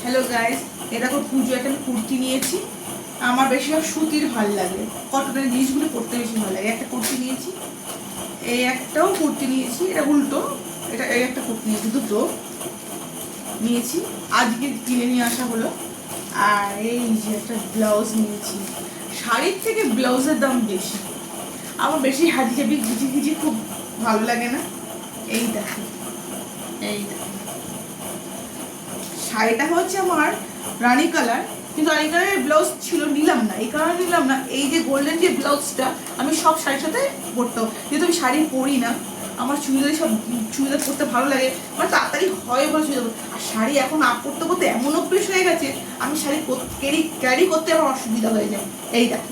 Hello guys, এটা দেখো পুজো একটা আমি কুর্তি নিয়েছি। আমার বেশিরভাগ সুতির ভালো লাগে, কটনের জিনিসগুলো পরতে বেশি ভালো লাগে। একটা কুর্তি নিয়েছি, এই একটাও কুর্তি নিয়েছি, এটা উল্টো, এটা এই একটা কুর্তি নিয়েছি, দুটো নিয়েছি আজকে কিনে নিয়ে আসা হলো। আর এই যে একটা ব্লাউজ নিয়েছি। শাড়ির থেকে ব্লাউজের দাম বেশি, আমার বেশি হাজি জাবি ঘিচি ঘিচি খুব ভালো লাগে না। এই দেখো, এই দেখো শাড়িটা হচ্ছে আমার রানী কালার, কিন্তু রানী কালারের ব্লাউজ ছিল, নিলাম না। এই কারণে নিলাম না, এই যে গোল্ডেন যে ব্লাউজটা আমি সব শাড়ির সাথে পরতাম, যেহেতু আমি শাড়ি পরি না, আমার চুড়িদার সব চুড়িদার পরতে ভালো লাগে, মানে তাড়াতাড়ি হয় বলে চুড়িদার। আর শাড়ি এখন আপ করতে করতে এমন অভ্যেস হয়ে গেছে, আমি শাড়ি ক্যারি করতে আমার অসুবিধা হয়ে যায়। এই দেখো,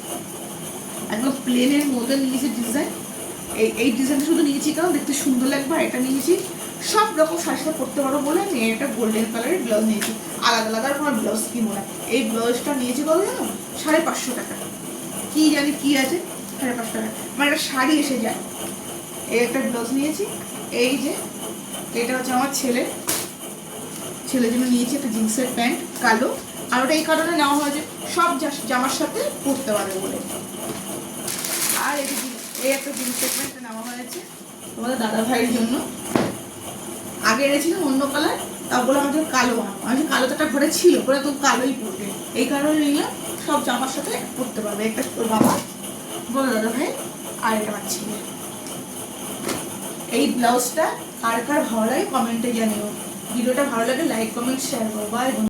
একদম প্লেনের মধ্যে নিয়েছি ডিজাইন। এই ডিজাইনটা শুধু নিয়েছি কারণ দেখতে সুন্দর লাগবে। এটা নিয়েছি সব রকম শাড়ির সাথে পরতে পারো বলে আমি একটা গোল্ডেন কালারের ব্লাউজ নিয়েছি। আলাদা আলাদা কোনো ব্লাউজ কিনবো না। এই ব্লাউজটা নিয়েছি কত জানো? 550 টাকা। কি জানি কি আছে, 550 টাকা মানে একটা শাড়ি এসে যায়। এই একটা ব্লাউজ নিয়েছি। এই যে এটা হচ্ছে আমার ছেলের জন্য নিয়েছি একটা জিন্সের প্যান্ট কালো। আর ওটা এই কারণে নেওয়া হয়েছে সব জামার সাথে পরতে পারবে বলে। আর এই একটা জিন্সের প্যান্টটা নেওয়া হয়েছে তোমাদের দাদা ভাইয়ের জন্য। আগে এনেছিলাম অন্য কালার, তা বলে আমাদের কালো আমি কালোটা একটা ঘরে ছিল, ওরা তো কালোই পরবে, এই কারণে নিলাম। সব জামার সাথে পরতে পারবে। একটা তোর বাবা, বলো দাদা ভাই, আর এটা আমার ছেলে। এই ব্লাউজটা কার কার ভালো লাগে কমেন্টে জানিও। ভিডিওটা ভালো লাগে লাইক কমেন্ট শেয়ার করো। বাই।